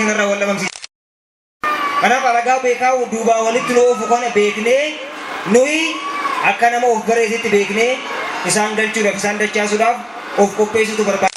kanarra walla mamsi kana falagaa beekaa duuba walitti loofu kana beeknee nuyi akka nama of bareedetti beeknee isaan galchuudhaaf isaan dachaasuudhaaf of qopheessutu barbaada.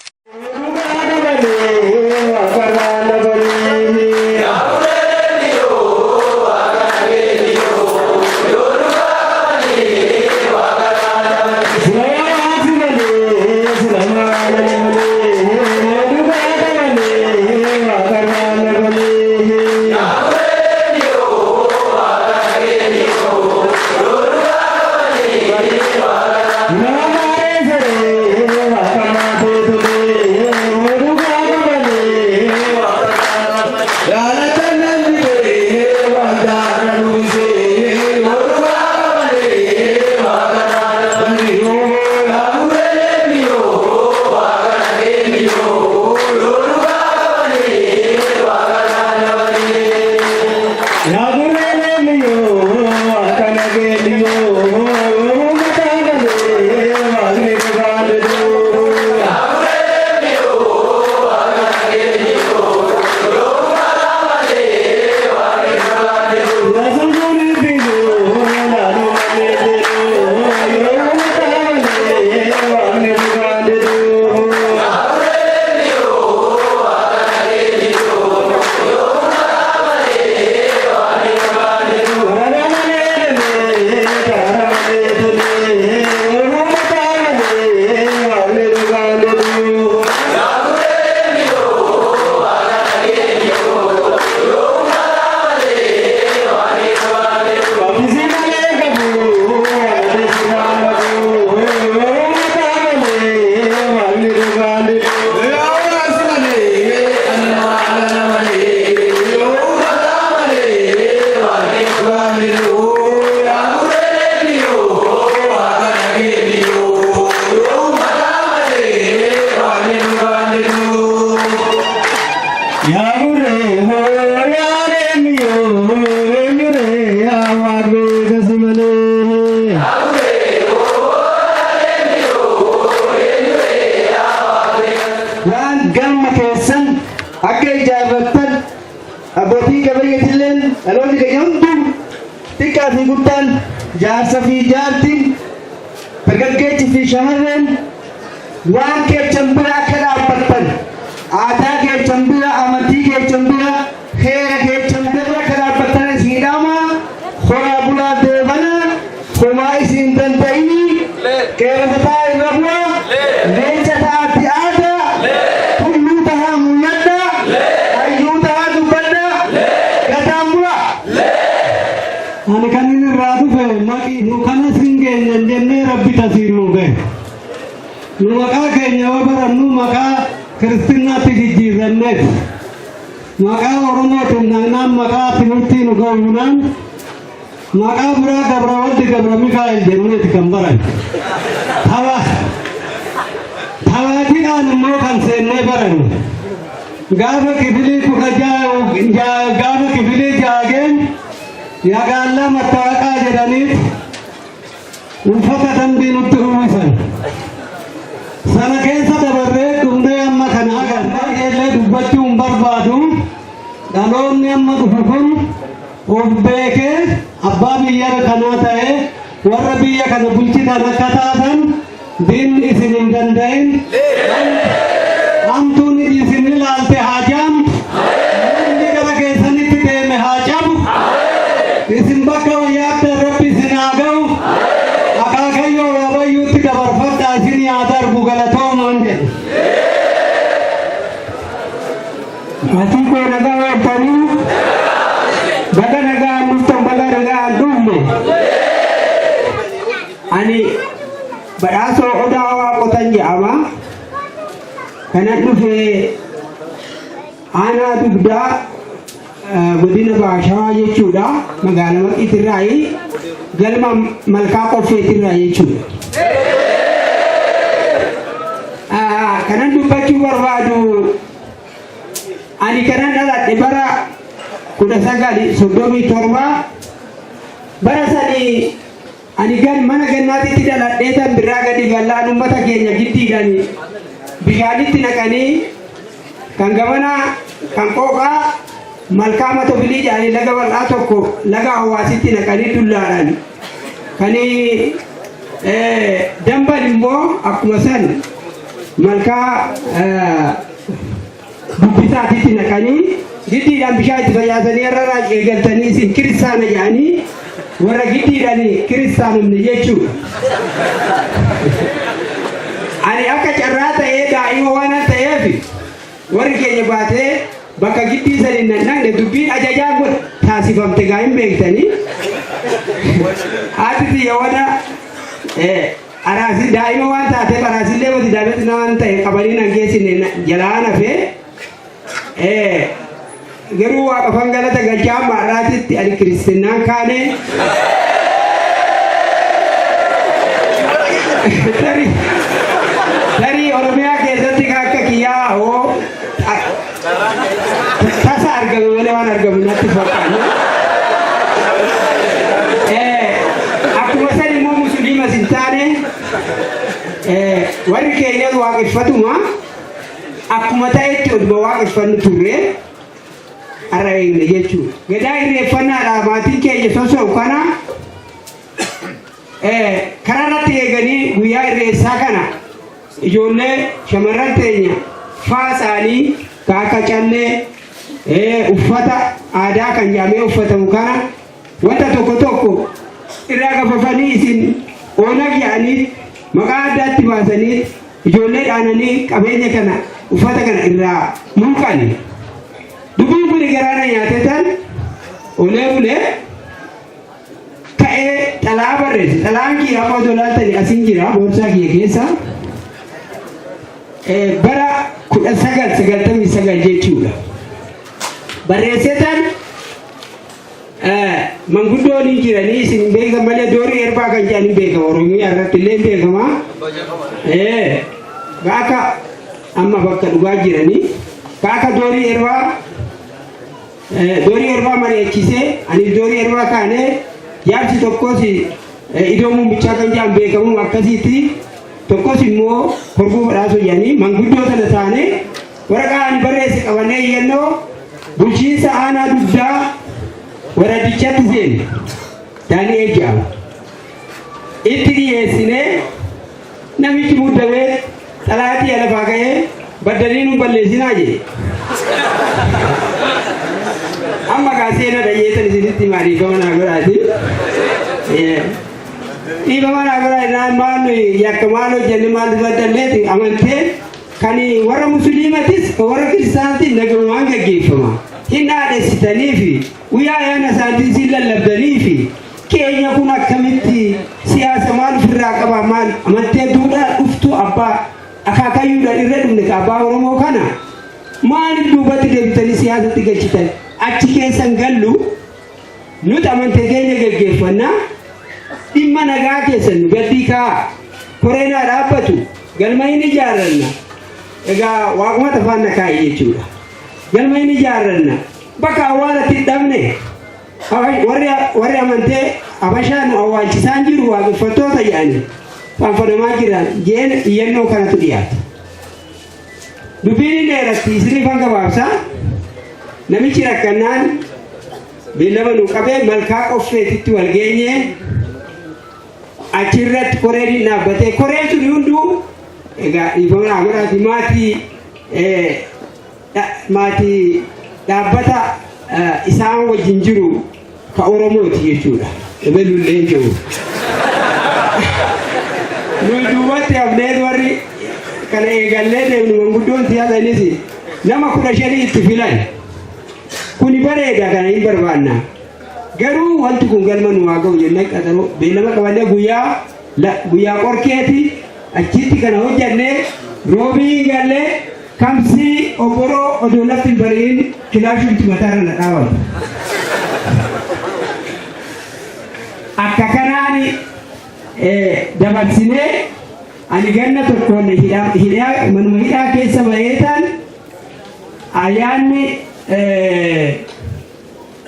jaarsa fi jaartiin dargaggeechi fi shamarran waan keessan bira akka dhaabbattan aadaa keessan bira amantii keessan bira heera keessan bira akka dhaabbattan isiidhaama horaa bulaa deebana homaa isin danda'ini qeerransataa irra bu'a leenca ta'aatti aadaa tulluu tahaa mul'adha hayyuu tahaa dubbadha gataan bula ani kan inni irraa dhufe maqii nu kana singeenya jennee rabbi tasiiruu ga'e nu maqaa keenya yoo barannu maqaa kiristaanaatti jijjiirranneef maqaa oromootiin naannaan maqaa timirtii nu ga'uunaan maqaa biraa gabra waldi gabra mikaa'el jenneeti kan baran tawaatiidhaan immoo kan seennee baranne gaafa kibilii gaafa kibilii jaageen yagaallaa mattaaqaa jedhaniif uffata dambii nutti uwwisan sana keessa dabarree dhumnee amma kana agarree dubbachuu hin barbaadu dhaloonni amma dhufu kun of beekee abbaa biyya kanaa ta'e warra biyya kana bulchitan akka taatan diinni isin hin danda'in hamtuun isin ilaalte haa jaamtu inni gara keessanitti deeme haa cabu isin bakka wayyaatti rabbi isin haa ga'u akaakayyoo wabayyuutti dabarfadhaa isin haa darbu galatoomaan jedhe atii koo nagaa weettanii baga nagaa dhuftan baga nagaa hin dhufne ani badhaasoo odaa waaqotan jedhama kanan dhufe aanaa dugdaa godina baashawaa jechuudha magaala maqiitirraayi galma malkaa qolfeetirraa jechuudha kanan dubbachuu barbaadu ani kanan dhaladhe bara 1937 bara sanii ani mana gannaatitti dhaladhee tan birraa gadi gallaan uummata keenya giddiidhaan bishaanitti naqanii kan gabana kan qooqaa malkaama tobilii jedhanii laga bal'aa tokko laga hawaasitti naqanii dullaadhaan kanii damban immoo akkuma san malkaa dubbisaatitti naqanii giddiidhaan bishaan itti fayyasanii irra eegaltanii isin kiristaana jedhanii warra giddiidhaan kiristaanumni jechuudha. Ani akka carraa ta'ee daa'ima waan ta'eef warri keenya baatee bakka giddii saniin nannaqne dubbiin ajajaa kun taasifamte gaa hin beektanii. Haati xiyya wada araasi daa'ima waan taateef araasillee wati daabeti waan ta'e qabanii nan geessine jalaan hafee garuu waaqafan galata galchaa maarraatitti ani kiristinnaan kaane tarii oromiyaa keessatti akka kiyyaa hoo tasa argame malee waan argamu natti fakkaatu. Akkuma san immoo musliimas hin taane warri keenyas waaqeffatuma akkuma ta'etti oduma waaqeffannu turre har'a eegne jechuudha. Gadaa irreeffannaadhaa maatiin keenya sosoo'u kana karaa irratti eeganii guyyaa irreessaa kana ijoollee shamarran teenya faasaanii ka akka callee uffata aadaa kan jaamee uffatamu kana wanta tokko tokko irraa gafafanii isin oonag jedhanii maqaa addaatti baasanii ijoollee dhaananii qabeenya kana uffata kana irraa mulqani. Dubbiin kun garaana nyaatetan olee bulee ka'ee xalaa barreesse. Xalaan kiyya amma osoo laaltanii asiin jira boorsaa kiyya keessa. Bara 1999 jechuudha. Barreessetan manguddoon hin jiranii isin beekan malee doorii erbaa kan jedhan hin beekama Oromiyaa irratti illee hin beekama. Gaaka amma bakka dhugaa jiranii gaaka doorii erbaa mari'achisee ani doorii erbaa kaanee yaabsi tokkos iddoo muumichaa kan jedhan beekamu akkasitti tokkos immoo korbuu badhaasoo jedhanii manguddoo sana taane waraqaa ani barreesse qabannee iyyannoo bulchiinsa aanaa dugdaa waradichatti seene taanii eeggamu. Itti dhiyeessinee namichi muddamee xalaatii alafaa ka'ee baddanii nu balleessinaa jedhe. Amma kaaseena dhayyeetan isinitti maadhiifama naa godhaati. Dhiifama naa godhaati maal yakka maal hojjenne maal baddalleeti amantee kan warra musliimatis warra kiristaanatis nagamumaan gaggeeffama. Hin dhaadhessitanii fi guyyaa ayyaana isaatiin siin lallabdanii fi keenya kun akkamitti siyaasa maal ofirraa qaba maal amantee duudhaa dhuftu abbaa akaakayyuudhaan irra dhumne abbaa Oromoo kana maaliif duubatti deebitanii siyaasatti galchitan achi keessan gallu nuti amantee keenya gaggeeffannaa dhimma nagaa keessan nu gaddii kaa koreenaa dhaabbatu galma hin ijaarranna egaa waaquma tafaan na kaa'e jechuudha. Galma hin ijaarranna bakka awwaalatti dhabne warri amantee Habashaa nu awwaalchisaan jiru waaqeffattoota jedhanii faanfanamaa jiran jeen iyyannoo kanatu dhiyaata. Dubbiin dheeratti isiniifan gabaabsaa namichi rakkannaan beellama nu qabee malkaa qoffeetitti wal geenye achirratti koreen dhaabbatee koreen sun hunduu egaa dhiifama naa godhaati maatii dhaabbata isaan wajjin jiru ka Oromooti jechuudha. Ebelullee jiru. Nuyi duubatti hafnee warri kana eegallee deemnu manguddoon siyaasanis nama 15 itti filan. Kuni bareeda kana hin barbaanna. Garuu wanti kun galma nu haa ga'u jennee qaxaroo beellama qabannee guyyaa qorkeeti achitti kana hojjannee roobii gallee kamsi obboroo odoo lafti hin bari'in kilaashuutti mataarra na dhaabatu. Akka kanaan dabarsinee ani ganna tokkoon manuma hidhaa keessa baheetaan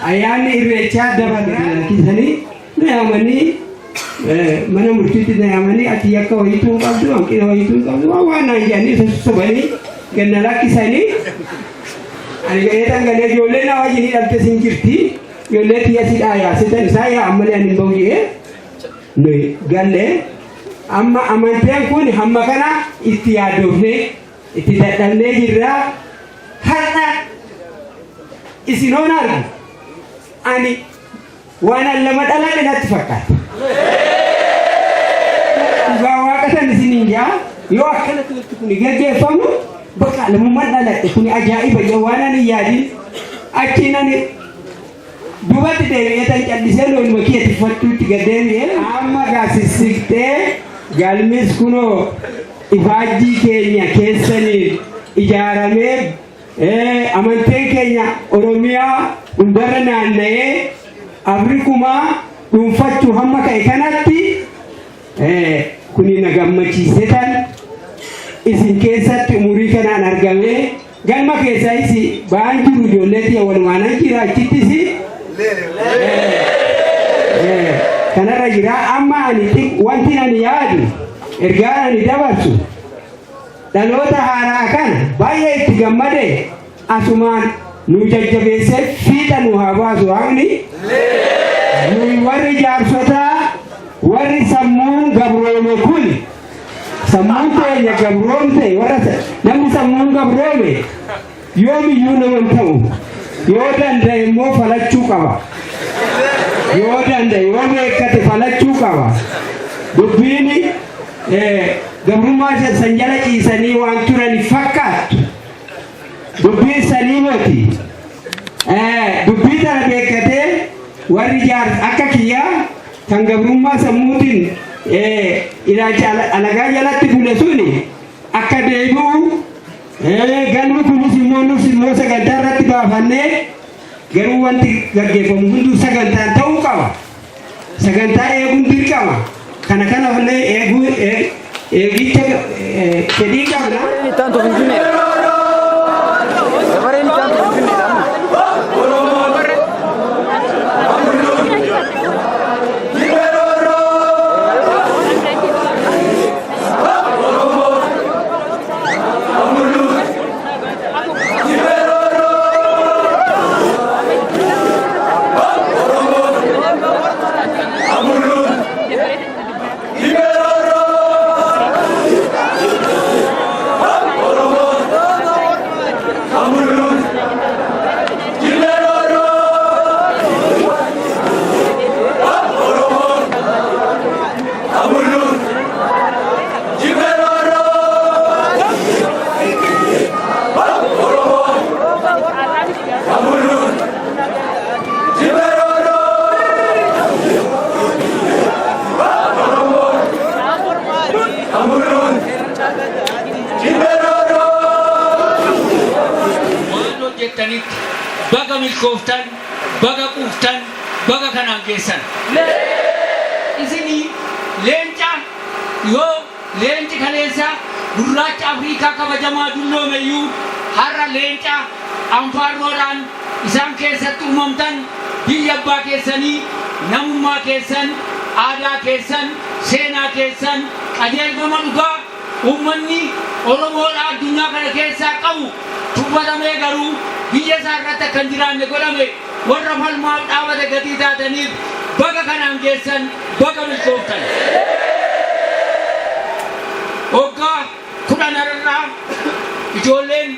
ayyaanni irreechaa dabarsanii na yaamanii mana murtiitti na yaamanii ati yakka wayituu qabdu hanqina wayituu qabdu waan naan jedhanii sosobanii ganna lakkisanii ani eetan galee ijoollee na wajjin hidhamte sin jirti ijoollee tiyya si dhaayaasitan isaa yaa ammalee ani hin bahu jedhee nuyi gallee amma amanteen kun hamma kana itti yaadofne itti dadhabnee jirra har'a isinoon argu ani waan lama dhalaan natti fakkaata. Dhugaa waaqatan isiniin jaa yoo akkanatti wanti kun gaggeeffamu bakka lammummaan dhaladhe kun ajaa'iba yoo waan ani yaadin achiin ani dubatti deebi'ee tan callisee loonuma kiyya tiffattuutti gaddeebi'ee amma gaasisiqtee galmis kunoo ifaajjii keenya keessaniin ijaaramee amanteen keenya Oromiyaa hundarra naanna'ee Afrikumaa dhuunfachuu hamma ka'e kanatti kuni na gammachiise tan isin keessatti umurii kanaan argamee galma keessaa isi ba'aan jiru ijoolleetii walumaanan jira achittis kanarra jira amma ani wanti ani yaadu ergaan ani dabarsu dhaloota haaraa kana baay'ee itti gammade asumaan nu jajjabeessee fiixa nu haa baasu waaqni nuyi warri jaarsotaa warri sammuun gabroome kun sammuun teenya gabroomte warra namni sammuun gabroome yoomiyyuu naman ta'u yoo danda'e immoo falachuu qaba yoo danda'e yoo beekate falachuu qaba dubbiini gabrummaa san jala ciisanii waan turani fakkaattu dubbiin sanii moti dubbii tana beekatee warri jaar akka kiyyaa kan gabrummaa sammuutiin ilaalcha alagaa jalatti bule suni akka deebi'u galmi kunis immoo sagantaa irratti baafannee garuu wanti gaggeeffamu hunduu sagantaan ta'uu qaba sagantaa eeguun dirqama kana fanne eegicha fedhii qabna. baga milkooftan, baga quuftan, baga kanaan geessan. Isini leenca yoo leenci kaleessa gurraacha Afrikaa kabajamaa dulloomeyyuu har'a leenca anfaarroodhaan isaan keessatti uumamtan biyya abbaa keessanii namummaa keessan aadaa keessan seenaa keessan qajeelfama dhugaa uummanni Oromoodhaa addunyaa kana keessaa qabu tubbatamee garuu biyya isaa irratti akka hin jiraanne godhame warra falmaaf dhaabate gatii taataniif baga kanaan geessan baga milkooftan. Waggaa 10 irraa ijoolleen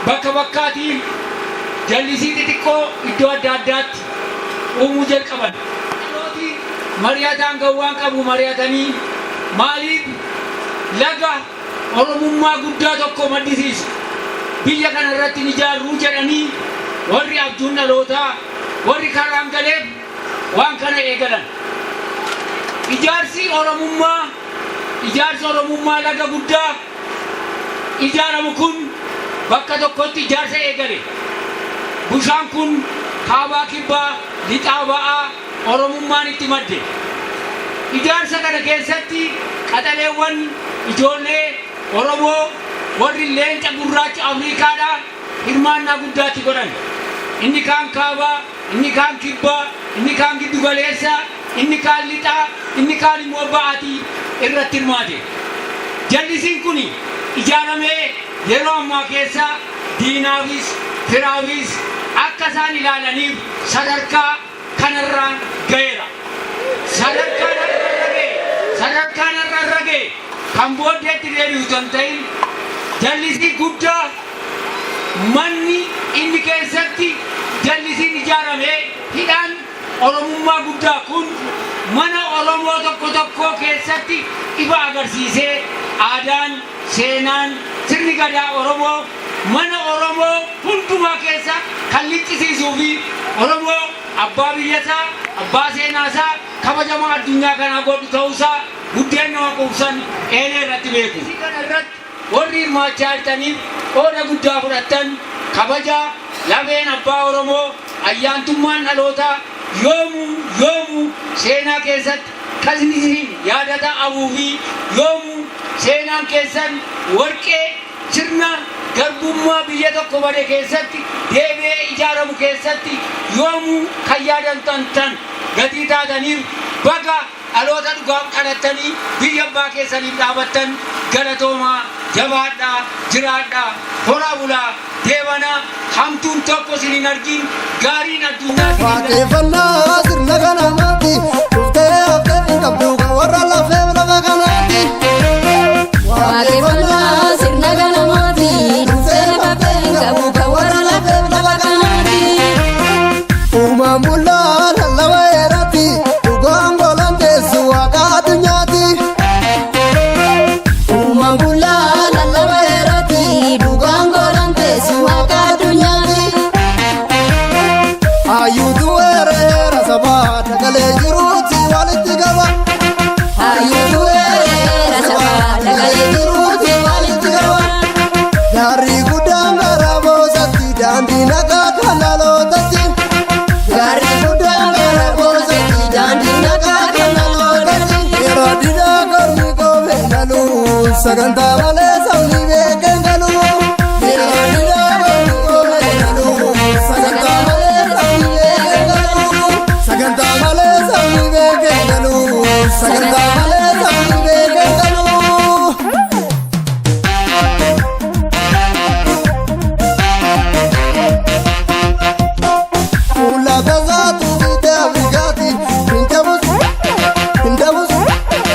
bakka bakkaatiin jallisii xixiqqoo iddoo adda addaatti uumuu jalqaban. Mari'ataan gawwaan qabu mari'atanii maaliif laga Oromummaa guddaa tokko maddisiisu biyya kana irratti ijaaruu jedhanii warri abjuun dhalootaa warri karaan galeef waan kana eegalan. Ijaarsi Oromummaa laga guddaa ijaaramu kun bakka tokkotti ijaarsa eegale. Bushaan kun kaabaa kibbaa lixaa ba'aa Oromummaan itti madde. Ijaarsa kana keessatti qaxaleewwan ijoollee Oromoo warri leenca gurraacha Afrikaadhaa hirmaannaa guddaatti godhan. Inni kaan kaabaa, inni kaan kibbaa, inni kaan giddu galeessaa, inni kaan lixaa, inni kaan immoo ba'aatii irratti hirmaate. Jallisiin kun ijaaramee yeroo ammaa keessa diinaafis firaafis akka isaan ilaalaniif sadarkaa kanarraan ga'eera. Sadarkaan irra ga'e kan booddeetti deebi'u kan ta'in jallisii guddaa manni inni keessatti jallisiin ijaaramee hidhaan oromummaa guddaa kun mana Oromoo tokko keessatti ifa agarsiisee aadaan seenaan sirni gadaa Oromoo mana Oromoo hundumaa keessa kan liqqisiisuu fi Oromoo abbaa biyyasaa abbaa seenaasaa kabajamaa addunyaa kanaa godhu ta'uusaa guddeen nama quubsan eelee irratti beeku. Kana irratti warri hirmaachaa jirtaniif qooda guddaa fudhattan kabajaa lameen abbaa Oromoo ayyaantummaan dhalootaa yoomuu seenaa keessatti kasnisin yaadata abuu fi yoomuu seenaan keessan warqee sirna garbummaa biyya tokko bade keessatti deebi'ee ijaaramu keessatti yoomuu kan yaadantan tan gatii taataniif baga dhaloota dhugaaf dhalattanii biyya abbaa keessaniif dhaabattan galatoomaa jabaadhaa jiraadhaa horaa bulaa deebanaa hamtuun tokko isin hin argin gaariin addunyaa waaqeffannaa sirna kanamaatti dhuftee haftee hin qabdu kan warra lafee lafa kanaatti waaqeffannaa sirna kanamaatti dhuftee haftee hin qabdu kan warra lafee lafa kanaatti uumaan bullaa lallaba eeratti dhugaan golan teessu waaqa addunyaatti uumaan bullaa lallaba eeratti dhugaan golan teessu waaqa addunyaatti hayyuutu weereera sabaa dagalee jiruuti walitti qaba hayyuutu weereera sabaa dagalee jiruuti walitti qaba gaarii guddaan gara boosatti daandii nagaa kan dhalootatti gaarii guddaan gara boosatti daandii nagaa kan dhalootatti yeroo didaa kormi koomee galu sagantaa malee sabni beekeen galu yeroo didaa kormi koomee galu sagantaa malee sabni beekeen galu sagantaa malee sabni beekeen galu sagantaa malee sabni beekeen galu. Fuula gazaatu biitee Afrikaati hin dabusu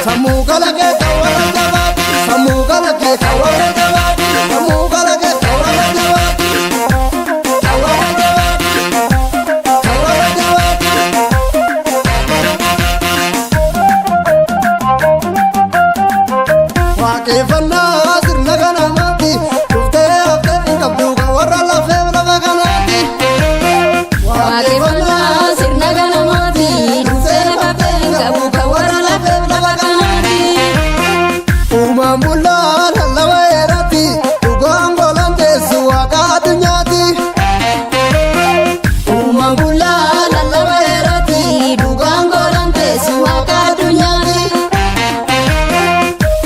sammuu kalaqee kan warra jabaati sammuu kalaqee kan warra jabaati sammuu kalaqee kan warra jabaati kan warra jabaati kan warra jabaati. Waaqeffannaa sirna kanamaatti dhuftee haftee hin qabdu kan warra lafee lafa kanaatti. waaqeffannaa sirna kanamaatti dhuftee haftee hin qabdu kan warra lafee lafa kanaatti uumaan bullaa lallaba eeratti dhugaan golan teessu waaqa addunyaatti uumaan bullaa lallaba eeratti dhugaan golan teessu waaqa addunyaatti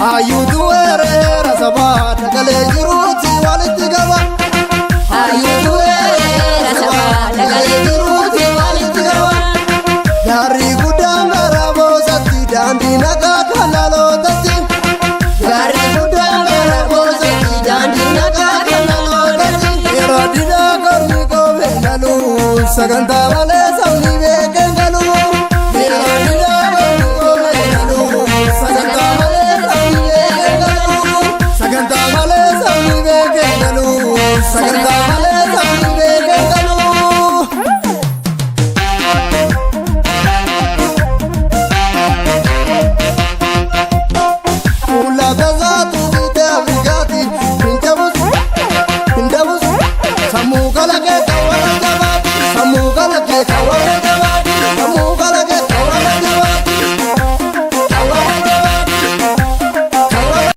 hayyuutu weereera sabaa dagalee jiruuti walitti qaba hayyuutu weereera sabaa dagalee jiruuti walitti qaba gaarii guddaan gara boosatti daandii nagaa kan dhalootatti gaarii guddaan gara boosatti daandii nagaa kan dhalootatti yeroo didaa kormi koomee galu sagantaa malee